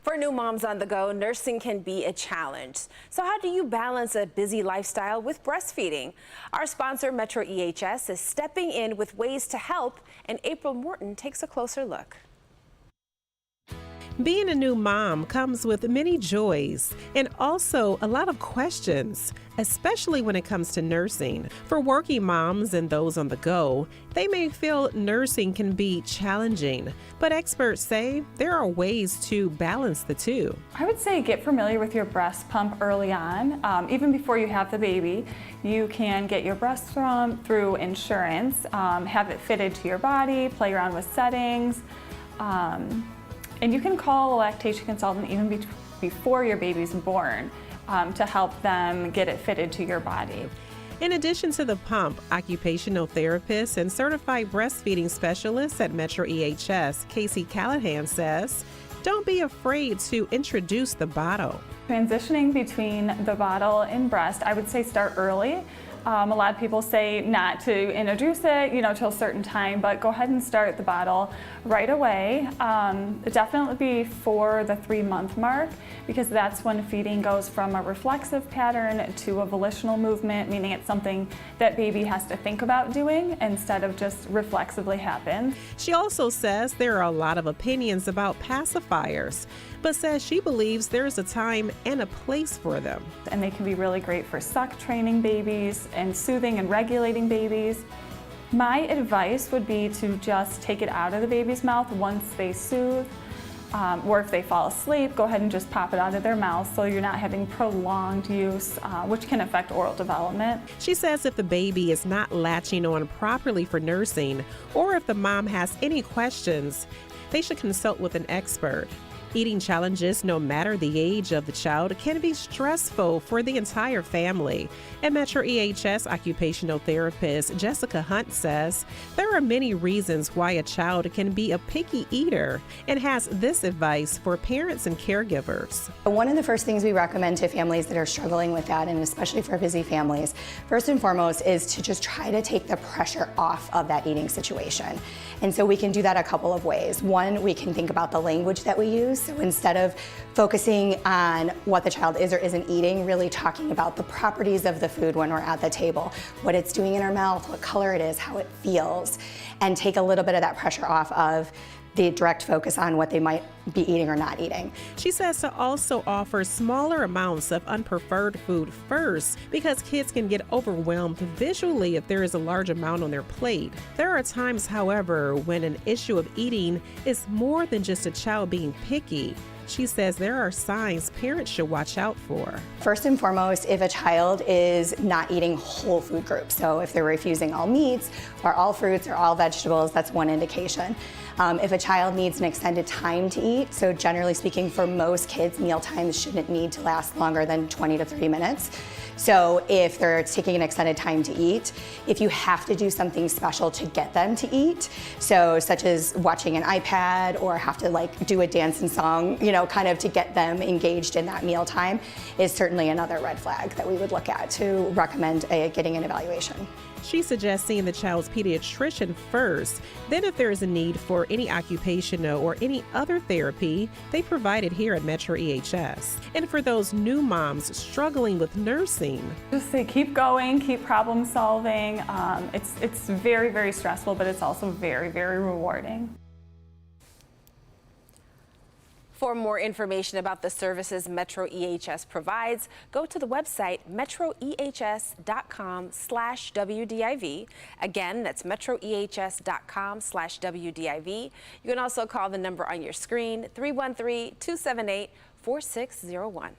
For new moms on the go, nursing can be a challenge. So how do you balance a busy lifestyle with breastfeeding? Our sponsor, Metro EHS, is stepping in with ways to help, and April Morton takes a closer look. Being a new mom comes with many joys and also a lot of questions, especially when it comes to nursing. For working moms and those on the go, they may feel nursing can be challenging, but experts say there are ways to balance the two. I would say get familiar with your breast pump early on. Even before you have the baby, you can get your breast pump through insurance, have it fitted to your body, play around with settings. And you can call a lactation consultant even before your baby's born to help them get it fitted to your body. In addition to the pump, occupational therapists and certified breastfeeding specialists at Metro EHS, Casey Callahan says, don't be afraid to introduce the bottle. Transitioning between the bottle and breast, I would say start early. A lot of people say not to introduce it, till a certain time, but go ahead and start the bottle right away. Definitely before the 3-month mark, because that's when feeding goes from a reflexive pattern to a volitional movement, meaning it's something that baby has to think about doing instead of just reflexively happen. She also says there are a lot of opinions about pacifiers, but says she believes there's a time and a place for them. And they can be really great for suck training babies and soothing and regulating babies. My advice would be to just take it out of the baby's mouth once they soothe, or if they fall asleep, go ahead and just pop it out of their mouth so you're not having prolonged use, which can affect oral development. She says if the baby is not latching on properly for nursing, or if the mom has any questions, they should consult with an expert. Eating challenges, no matter the age of the child, can be stressful for the entire family. And Metro EHS occupational therapist Jessica Hunt says there are many reasons why a child can be a picky eater, and has this advice for parents and caregivers. One of the first things we recommend to families that are struggling with that, and especially for busy families, first and foremost is to just try to take the pressure off of that eating situation. And so we can do that a couple of ways. One, we can think about the language that we use. So instead of focusing on what the child is or isn't eating, really talking about the properties of the food when we're at the table, what it's doing in our mouth, what color it is, how it feels, and take a little bit of that pressure off of the direct focus on what they might be eating or not eating. She says to also offer smaller amounts of unpreferred food first, because kids can get overwhelmed visually if there is a large amount on their plate. There are times, however, when an issue of eating is more than just a child being picky. She says there are signs parents should watch out for. First and foremost, if a child is not eating whole food groups, so if they're refusing all meats or all fruits or all vegetables, that's one indication. If a child needs an extended time to eat, so generally speaking for most kids, meal times shouldn't need to last longer than 20 to 30 minutes. So if they're taking an extended time to eat, if you have to do something special to get them to eat, so such as watching an iPad or have to do a dance and song, kind of to get them engaged in that meal time, is certainly another red flag that we would look at to recommend getting an evaluation. She suggests seeing the child's pediatrician first. Then if there is a need for any occupational or any other therapy, they provide it here at Metro EHS. And for those new moms struggling with nursing, just say keep going, keep problem solving. It's very, very stressful, but it's also very, very rewarding. For more information about the services Metro EHS provides, go to the website metroehs.com/WDIV. Again, that's metroehs.com/WDIV. You can also call the number on your screen, 313-278-4601.